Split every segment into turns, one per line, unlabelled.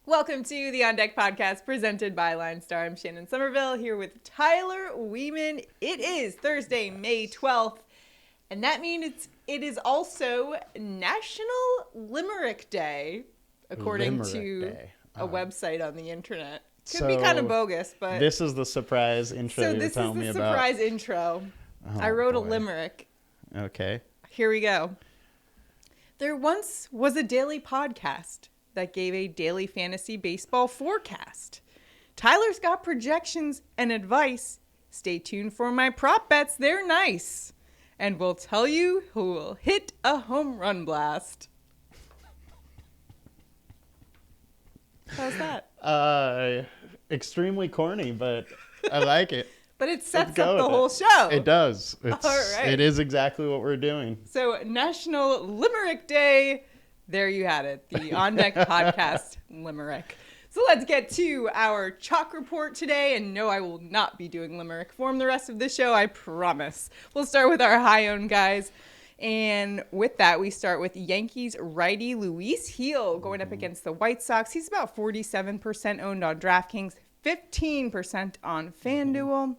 Welcome to the On Deck podcast presented by LineStar. I'm Shannon Sommerville here with Tyler Wiemann. It is Thursday, May 12th, and that means it is also National Limerick Day, according to a website on the internet. Could be kind of bogus, but...
This is the surprise intro you're telling me about.
So this is the surprise intro. I wrote a limerick.
Okay.
Here we go. There once was a daily podcast that gave a daily fantasy baseball forecast. Tyler's got projections and advice. Stay tuned for my prop bets. They're nice. And we'll tell you who will hit a home run blast. How's that?
Extremely corny, but I like it.
But it sets up the whole show.
It does.
All right.
It is exactly what we're doing.
So National Limerick Day. There you had it. The On Deck podcast limerick. So let's get to our chalk report today. And no, I will not be doing limerick form the rest of the show, I promise. We'll start with our high-owned guys. And with that, we start with Yankees righty Luis Gil going up against the White Sox. He's about 47% owned on DraftKings, 15% on FanDuel.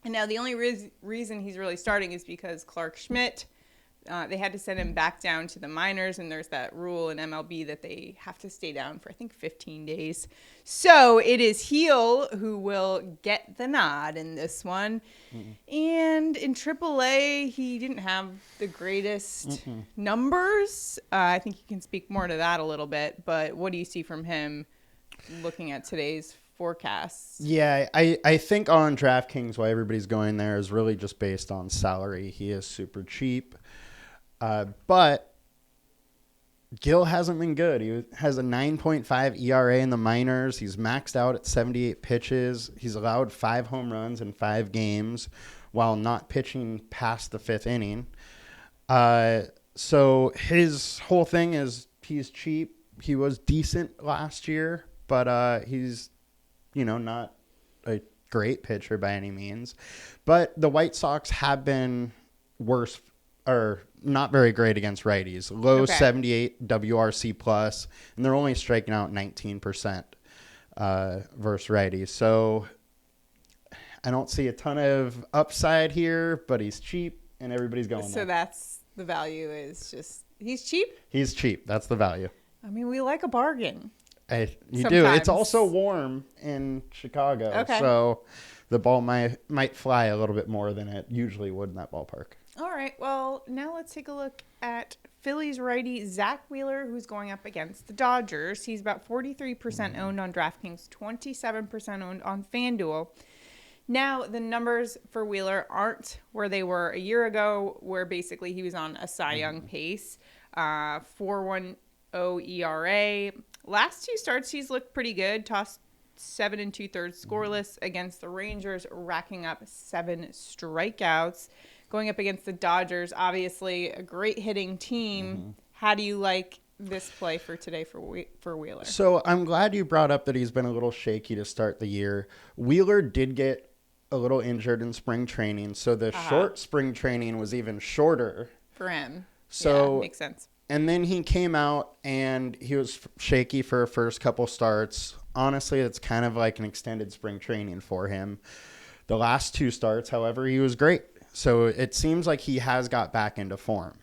And now the only reason he's really starting is because Clark Schmidt, they had to send him back down to the minors, and there's that rule in MLB that they have to stay down for, I think, 15 days. So it is Gil who will get the nod in this one. And in AAA, he didn't have the greatest numbers. I think you can speak more to that a little bit, but what do you see from him looking at today's forecasts?
Yeah, I think on DraftKings why everybody's going there is really just based on salary. He is super cheap. But Gil hasn't been good. He has a 9.5 ERA in the minors. He's maxed out at 78 pitches. He's allowed 5 home runs in 5 games while not pitching past the 5th inning. So his whole thing is he's cheap. He was decent last year, but he's, not a great pitcher by any means. But the White Sox have been worse or not very great against righties. Low 78 WRC plus, and they're only striking out 19% versus righties. So I don't see a ton of upside here, but he's cheap, and everybody's going there.
So that's the value is just he's cheap?
He's cheap. That's the value.
I mean, we like a bargain.
You do. It's also warm in Chicago, so the ball might fly a little bit more than it usually would in that ballpark.
All right, well, now let's take a look at Phillies righty Zach Wheeler, who's going up against the Dodgers. He's about 43% owned on DraftKings, 27% owned on FanDuel. Now, the numbers for Wheeler aren't where they were a year ago, where basically he was on a Cy Young pace, 4.10 ERA. Last 2 starts, he's looked pretty good, tossed 7 2/3 scoreless against the Rangers, racking up 7 strikeouts. Going up against the Dodgers, obviously a great hitting team. How do you like this play for today for Wheeler?
So I'm glad you brought up that he's been a little shaky to start the year. Wheeler did get a little injured in spring training, so the short spring training was even shorter
for him.
So
yeah, makes sense.
And then he came out and he was shaky for a first couple starts. Honestly, it's kind of like an extended spring training for him. The last 2 starts, however, he was great. So it seems like he has got back into form.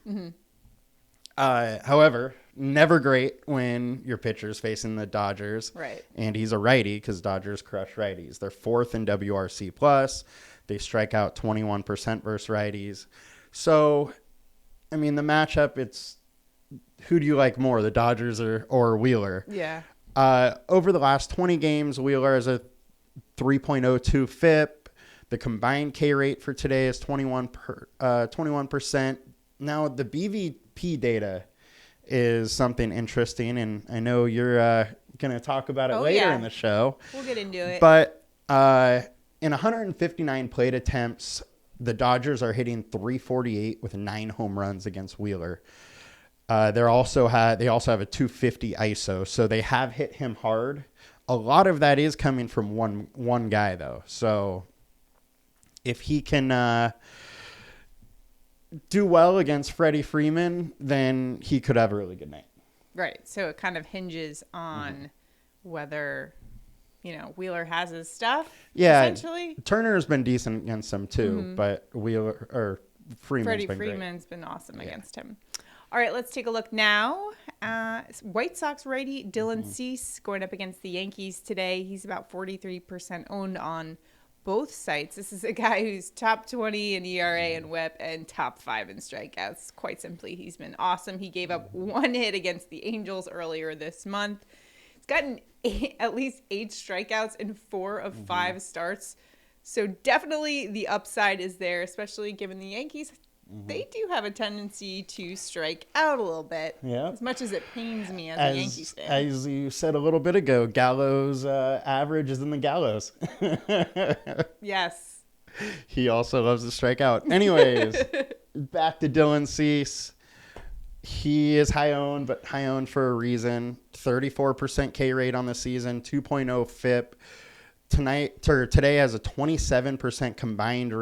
However, never great when your pitcher's facing the Dodgers.
Right.
And he's a righty because Dodgers crush righties. They're 4th in WRC plus. They strike out 21% versus righties. So, I mean, the matchup, it's who do you like more, the Dodgers or Wheeler?
Yeah.
Over the last 20 games, Wheeler has a 3.02 FIP. The combined K rate for today is 21%. Now, the BVP data is something interesting, and I know you're going to talk about it later in the show.
We'll get into it.
But in 159 plate attempts, the Dodgers are hitting 348 with 9 home runs against Wheeler. They also have a 250 ISO, so they have hit him hard. A lot of that is coming from one guy, though. So if he can do well against Freddy Freeman, then he could have a really good night.
Right. So it kind of hinges on whether, Wheeler has his stuff.
Yeah,
essentially.
Turner's been decent against him too, but Freddie
Freeman's been awesome against him. All right, let's take a look now. White Sox righty Dylan Cease going up against the Yankees today. He's about 43% owned on both sites. This is a guy who's top 20 in ERA and WHIP and top 5 in strikeouts. Quite simply, he's been awesome. He gave up 1 hit against the Angels earlier this month. He's gotten at least 8 strikeouts in 4 of 5 starts. So definitely the upside is there, especially given the Yankees. They do have a tendency to strike out a little bit.
Yeah.
As much as it pains me as a Yankees fan.
As you said a little bit ago, Gallo's average is in the Gallows.
Yes.
He also loves to strike out. Anyways, back to Dylan Cease. He is high owned, but high owned for a reason. 34% K rate on the season, 2.0 FIP. Today has a 27% combined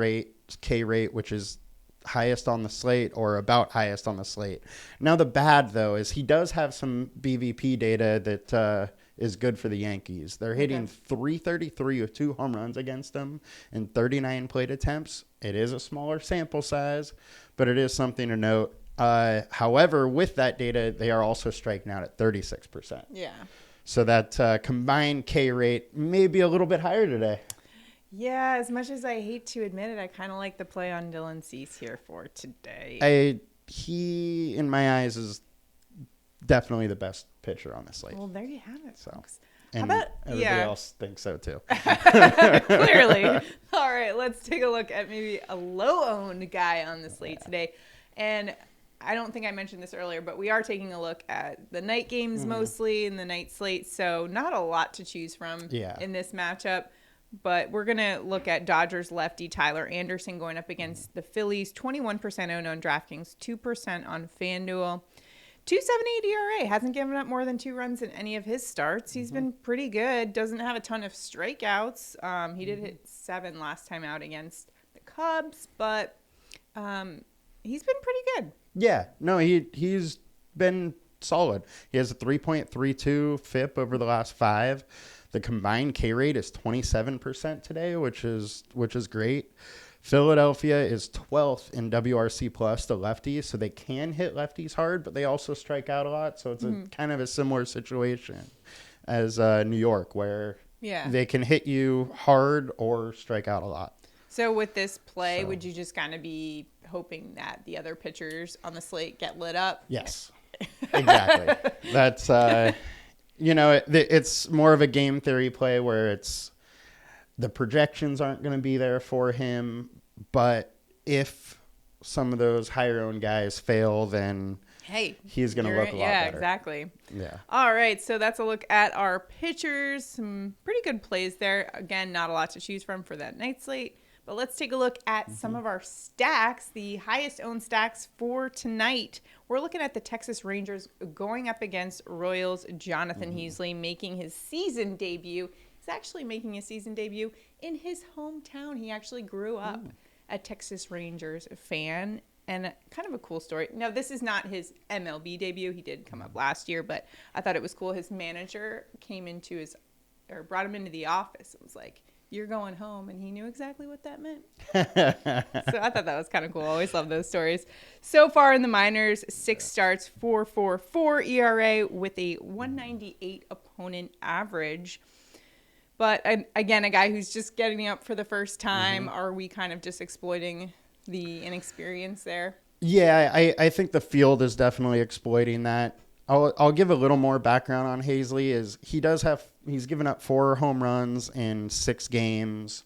K rate, which is highest on the slate or about highest on the slate. Now the bad though is he does have some BVP data that is good for the Yankees. They're hitting .333 with 2 home runs against them and 39 plate attempts. It is a smaller sample size, but it is something to note. However, with that data, they are also striking out at 36%.
Yeah.
So that combined K rate may be a little bit higher today.
Yeah, as much as I hate to admit it, I kind of like the play on Dylan Cease here for today.
He, in my eyes, is definitely the best pitcher on the slate.
Well, there you have it, folks.
And
how about
everybody else thinks so too.
Clearly. All right, let's take a look at maybe a low-owned guy on the slate today. And I don't think I mentioned this earlier, but we are taking a look at the night games mostly in the night slate, so not a lot to choose from in this matchup. But we're going to look at Dodgers lefty Tyler Anderson going up against the Phillies. 21% owned on DraftKings, 2% on FanDuel. 2.78 ERA. Hasn't given up more than 2 runs in any of his starts. He's been pretty good. Doesn't have a ton of strikeouts. He did hit 7 last time out against the Cubs, but he's been pretty good.
Yeah. No, he's been solid. He has a 3.32 FIP over the last 5. The combined K rate is 27% today, which is great. Philadelphia is 12th in WRC plus to lefties, so they can hit lefties hard, but they also strike out a lot. So it's a kind of a similar situation as New York, where they can hit you hard or strike out a lot.
So with this play, would you just kind of be hoping that the other pitchers on the slate get lit up?
Yes, exactly. That's it's more of a game theory play where it's the projections aren't going to be there for him, but if some of those higher owned guys fail, then he's going to look a lot better.
Yeah, exactly.
Yeah.
All right, so that's a look at our pitchers. Some pretty good plays there. Again, not a lot to choose from for that night slate. But let's take a look at some of our stacks, the highest owned stacks for tonight. We're looking at the Texas Rangers going up against Royals' Jonathan Heasley, making his season debut. He's actually making his season debut in his hometown. He actually grew up a Texas Rangers fan, and kind of a cool story. Now, this is not his MLB debut. He did come up last year, but I thought it was cool. His manager brought him into the office and was like, "You're going home," and he knew exactly what that meant. So I thought that was kind of cool. I always love those stories. So far in the minors, 6 starts, 4.44 ERA with a 198 opponent average. But again, a guy who's just getting up for the first time. Are we kind of just exploiting the inexperience there?
Yeah, I think the field is definitely exploiting that. I'll give a little more background on Heasley. He's given up 4 home runs in 6 games.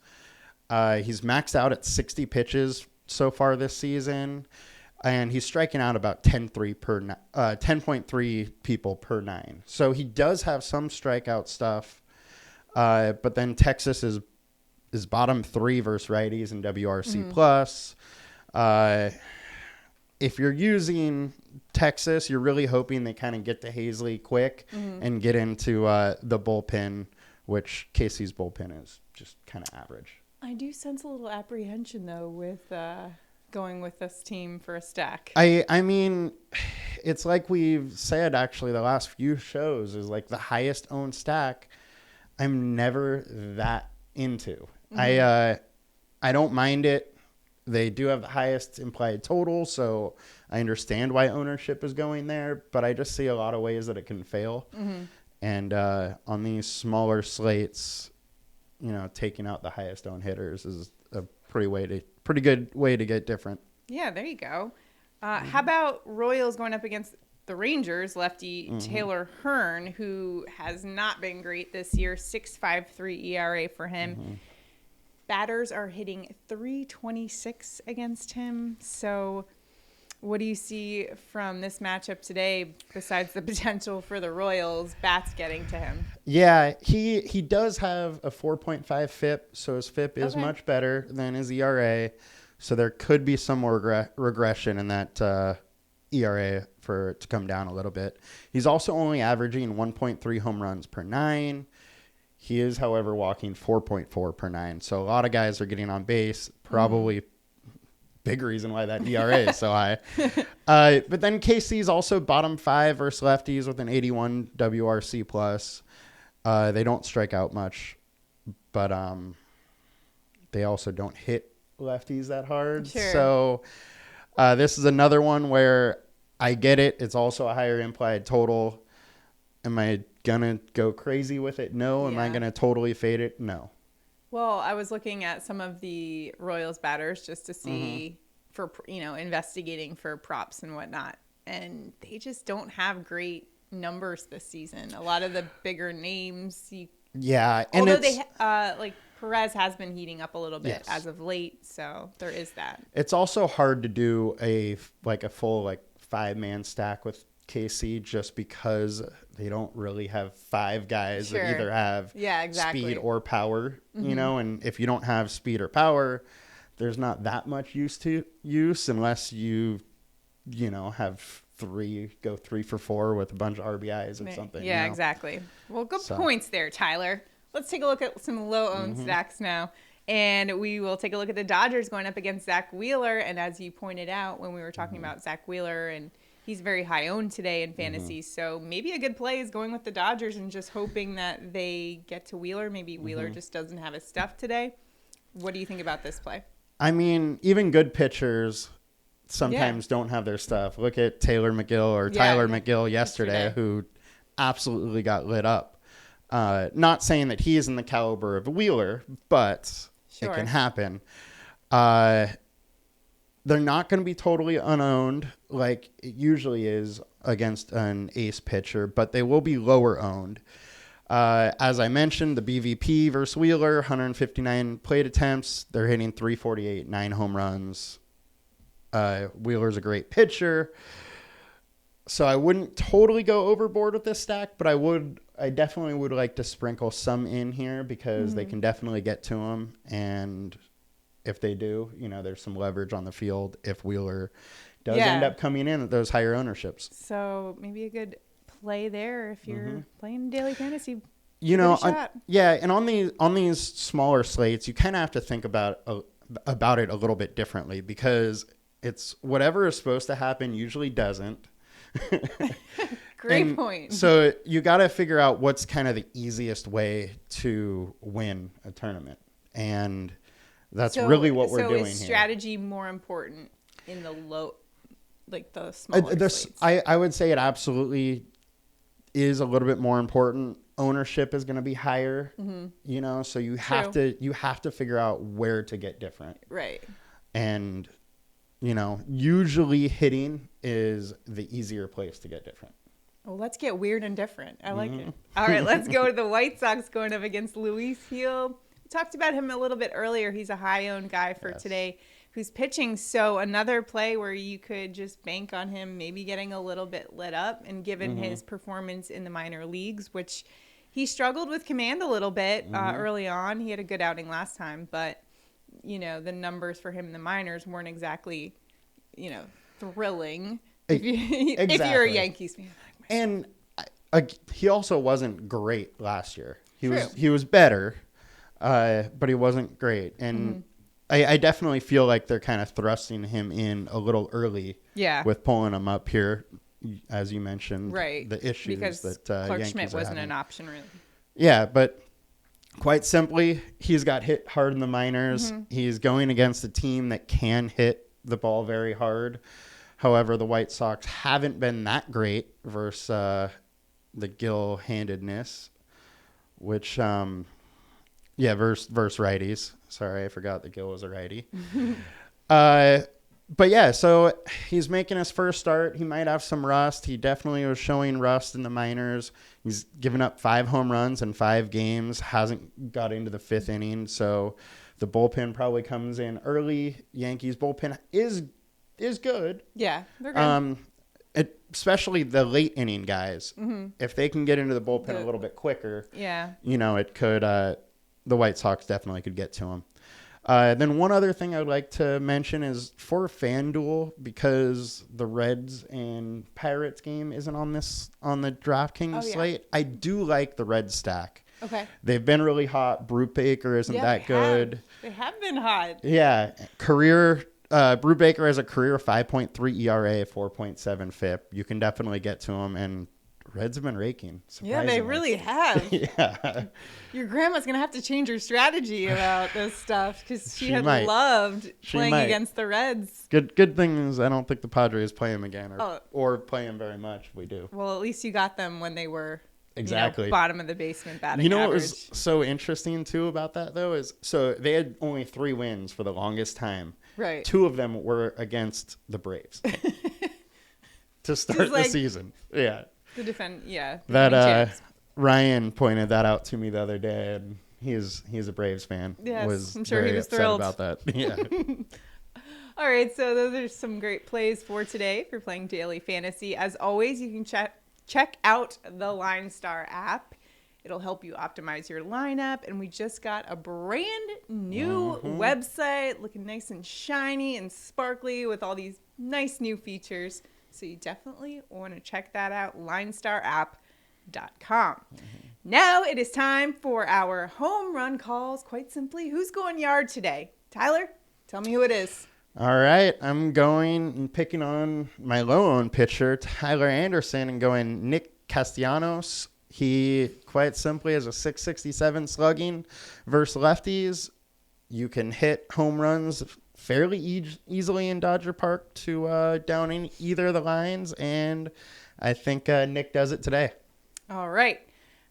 He's maxed out at 60 pitches so far this season, and he's striking out about 10.3 people per 9. So he does have some strikeout stuff, but then Texas is bottom 3 versus righties in WRC plus. If you're using Texas, you're really hoping they kind of get to Heasley quick and get into the bullpen, which Casey's bullpen is just kind of average.
I do sense a little apprehension, though, with going with this team for a stack?
I mean, it's like we've said actually the last few shows is like the highest owned stack. I'm never that into. I don't mind it. They do have the highest implied total, so I understand why ownership is going there, but I just see a lot of ways that it can fail. And on these smaller slates, taking out the highest owned hitters is a pretty good way to get different.
Yeah, there you go. How about Royals going up against the Rangers lefty Taylor Hearn, who has not been great this year, 6.53 ERA for him. Batters are hitting .326 against him. So what do you see from this matchup today besides the potential for the Royals bats getting to him?
Yeah, he does have a 4.5 FIP, so his FIP is much better than his ERA. So there could be some more regression in that ERA for it to come down a little bit. He's also only averaging 1.3 home runs per 9. He is, however, walking 4.4 per 9. So a lot of guys are getting on base. Probably big reason why that ERA is so high. But then KC's also bottom 5 versus lefties with an 81 WRC plus. They don't strike out much, but they also don't hit lefties that hard.
Sure.
So this is another one where I get it. It's also a higher implied total. Am I going to go crazy with it? No. Am I going to totally fade it? No.
Well, I was looking at some of the Royals batters just to see for, investigating for props and whatnot. And they just don't have great numbers this season. A lot of the bigger names. Although they, Perez has been heating up a little bit as of late. So there is that.
It's also hard to do a full 5-man stack with KC just because they don't really have 5 guys that either have speed or power, and if you don't have speed or power, there's not that much use unless you have 3 for 4 with a bunch of RBIs or something.
Yeah, exactly. Well, good points there, Tyler. Let's take a look at some low-owned stacks now. And we will take a look at the Dodgers going up against Zach Wheeler. And as you pointed out when we were talking about Zach Wheeler, and he's very high owned today in fantasy. So maybe a good play is going with the Dodgers and just hoping that they get to Wheeler. Maybe Wheeler just doesn't have his stuff today. What do you think about this play?
I mean, even good pitchers sometimes don't have their stuff. Look at Tyler McGill yesterday, who absolutely got lit up. Not saying that he is in the caliber of Wheeler, but it can happen. They're not going to be totally unowned like it usually is against an ace pitcher, but they will be lower owned. As I mentioned, the BVP versus Wheeler, 159 plate attempts. They're hitting .348, 9 home runs. Wheeler's a great pitcher. So I wouldn't totally go overboard with this stack, but I definitely would like to sprinkle some in here because they can definitely get to him. And if they do, there's some leverage on the field if Wheeler does end up coming in at those higher ownerships.
So maybe a good play there if you're playing daily fantasy.
And on these smaller slates, you kind of have to think about it a little bit differently because it's whatever is supposed to happen usually doesn't.
Great point.
So you got to figure out what's kind of the easiest way to win a tournament. And that's really what we're doing here. So is
strategy more important in the the smaller slates?
I would say it absolutely is a little bit more important. Ownership is going to be higher, so you have to figure out where to get different.
Right.
And, usually hitting is the easier place to get different.
Well, let's get weird and different. I like it. All right, let's go to the White Sox going up against Luis Gil. We talked about him a little bit earlier. He's a high-owned guy for today who's pitching. So another play where you could just bank on him maybe getting a little bit lit up. And given his performance in the minor leagues, which he struggled with command a little bit early on. He had a good outing last time. But, the numbers for him in the minors weren't exactly, thrilling if you're a Yankees fan.
And he also wasn't great last year. He was better, but he wasn't great. And I definitely feel like they're kind of thrusting him in a little early.
Yeah.
With pulling him up here, as you mentioned.
Right.
The issues
because
that
Clark
Yankees
Schmidt
are
wasn't
having.
an option, really.
Yeah, but quite simply, he's got hit hard in the minors. He's going against a team that can hit the ball very hard. However, the White Sox haven't been that great versus the Gill-handedness, which, versus righties. Sorry, I forgot that Gill was a righty. But yeah, so he's making his first start. He might have some rust. He definitely was showing rust in the minors. He's given up 5 home runs in 5 games, hasn't got into the 5th inning. So the bullpen probably comes in early. Yankees bullpen is good.
Yeah, they're good.
Especially the late inning guys. If they can get into the bullpen a little bit quicker, it could. The White Sox definitely could get to them. Then one other thing I would like to mention is for FanDuel, because the Reds and Pirates game isn't on the DraftKings slate. I do like the Reds stack.
Okay.
They've been really hot. Brubaker isn't that good.
They have been hot.
Yeah. Brubaker has a career 5.3 ERA, 4.7 FIP. You can definitely get to him, and Reds have been raking.
Yeah, they really have.
Yeah.
Your grandma's going to have to change her strategy about this stuff because she loved playing against the Reds.
Good thing is I don't think the Padres play him again or play him very much. We do.
Well, at least you got them when they were
exactly
bottom of the basement batting average.
What was so interesting too about that though is so they had only 3 wins for the longest time.
Right.
2 of them were against the Braves to start the season. Yeah.
To defend,
That Ryan pointed that out to me the other day, and he's a Braves fan.
Yes, I'm sure he was thrilled
about that. Yeah.
All right, so those are some great plays for today if you're playing daily fantasy. As always, you can check out the LineStar app. It'll help you optimize your lineup, and we just got a brand new website looking nice and shiny and sparkly with all these nice new features. So you definitely want to check that out, linestarapp.com. Now it is time for our home run calls. Quite simply, who's going yard today? Tyler, tell me who it is.
All right, I'm going and picking on my low-owned pitcher, Tyler Anderson, and going Nick Castellanos. He, quite simply, has a .667 slugging versus lefties. You can hit home runs fairly easily in Dodger Park to downing either of the lines, and I think Nick does it today.
All right.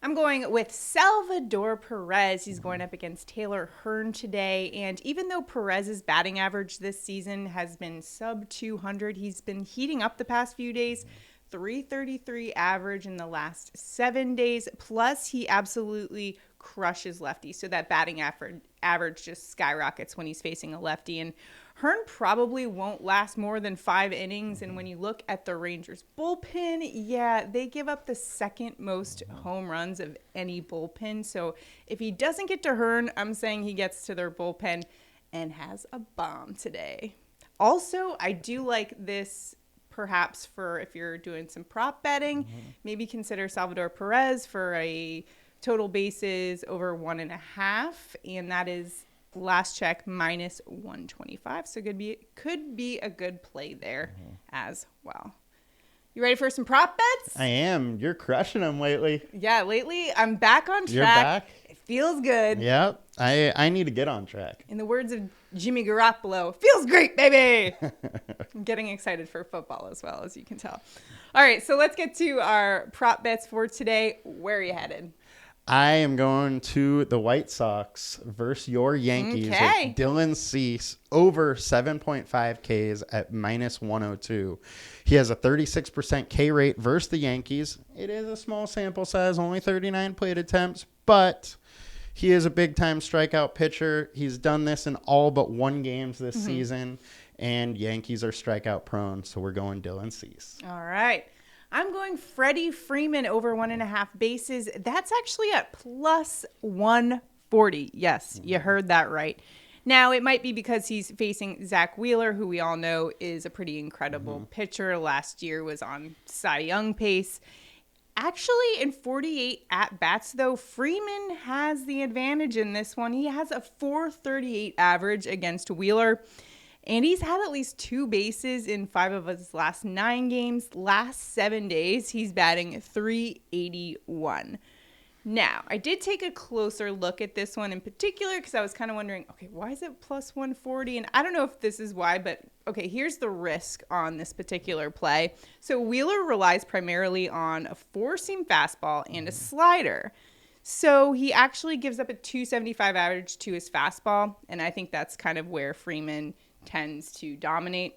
I'm going with Salvador Perez. He's going up against Taylor Hearn today, and even though Perez's batting average this season has been sub 200, he's been heating up the past few days. 333 average in the last 7 days, plus he absolutely crushes lefties, so that batting average just skyrockets when he's facing a lefty. And Hearn probably won't last more than 5 innings, and when you look at the Rangers bullpen, they give up the 2nd most home runs of any bullpen. So if he doesn't get to Hearn, I'm saying he gets to their bullpen and has a bomb today. Also, I do like this perhaps for if you're doing some prop betting, maybe consider Salvador Perez for a total bases over 1.5, and that is last check -125. So could be a good play there as well. You ready for some prop bets?
I am. You're crushing them lately.
Yeah, lately I'm back on track.
You're back?
It feels good.
Yep. I need to get on track.
In the words of Jimmy Garoppolo, feels great, baby. I'm getting excited for football as well, as you can tell. All right, so let's get to our prop bets for today. Where are you headed?
I am going to the White Sox versus your Yankees.
Okay.
With Dylan Cease over 7.5 Ks at -102. He has a 36% K rate versus the Yankees. It is a small sample size, only 39 plate attempts, but he is a big-time strikeout pitcher. He's done this in all but 1 games this season, and Yankees are strikeout prone, so we're going Dylan Cease.
All right. I'm going Freddy Freeman over 1.5 bases. That's actually at +140. Yes, you heard that right. Now, it might be because he's facing Zach Wheeler, who we all know is a pretty incredible pitcher. Last year was on Cy Young pace. Actually, in 48 at-bats, though, Freeman has the advantage in this one. He has a 438 average against Wheeler, and he's had at least 2 bases in 5 of his last 9 games. Last 7 days, he's batting .381. Now, I did take a closer look at this one in particular because I was kind of wondering, okay, why is it plus 140? And I don't know if this is why, but okay, here's the risk on this particular play. So Wheeler relies primarily on a 4-seam fastball and a slider. So he actually gives up a 275 average to his fastball, and I think that's kind of where Freeman tends to dominate.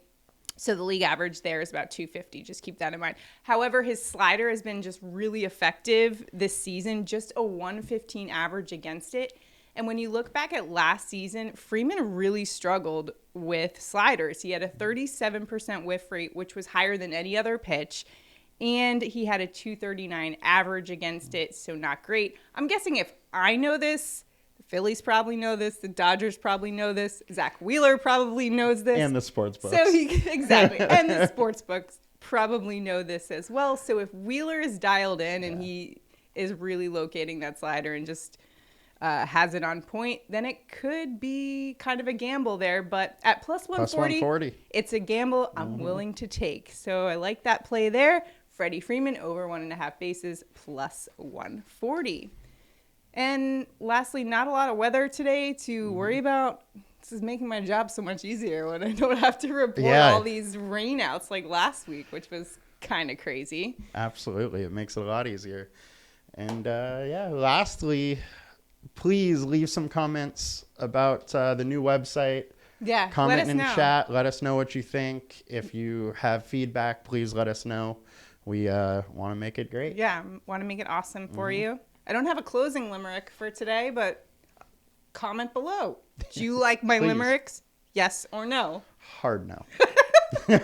So the league average there is about 250. Just keep that in mind. However, his slider has been just really effective this season, just a 115 average against it. And when you look back at last season, Freeman really struggled with sliders. He had a 37% whiff rate, which was higher than any other pitch. And he had a 239 average against it, so not great. I'm guessing if I know this, the Phillies probably know this, the Dodgers probably know this, Zach Wheeler probably knows this.
And the sports books.
So exactly. And the sports books probably know this as well. So if Wheeler is dialed in and he is really locating that slider and just has it on point, then it could be kind of a gamble there. But at plus 140, it's a gamble I'm willing to take. So I like that play there. Freddy Freeman over 1.5 bases plus 140. And lastly, not a lot of weather today to worry about. This is making my job so much easier when I don't have to report all these rainouts like last week, which was kind of crazy.
Absolutely. It makes it a lot easier. And lastly, please leave some comments about the new website.
Yeah,
comment in chat. Let us know what you think. If you have feedback, please let us know. We want to make it great.
Yeah, want to make it awesome for you. I don't have a closing limerick for today, but comment below. Do you like my limericks? Yes or no?
Hard no.
All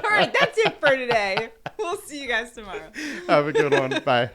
right, that's it for today. We'll see you guys tomorrow.
Have a good one. Bye.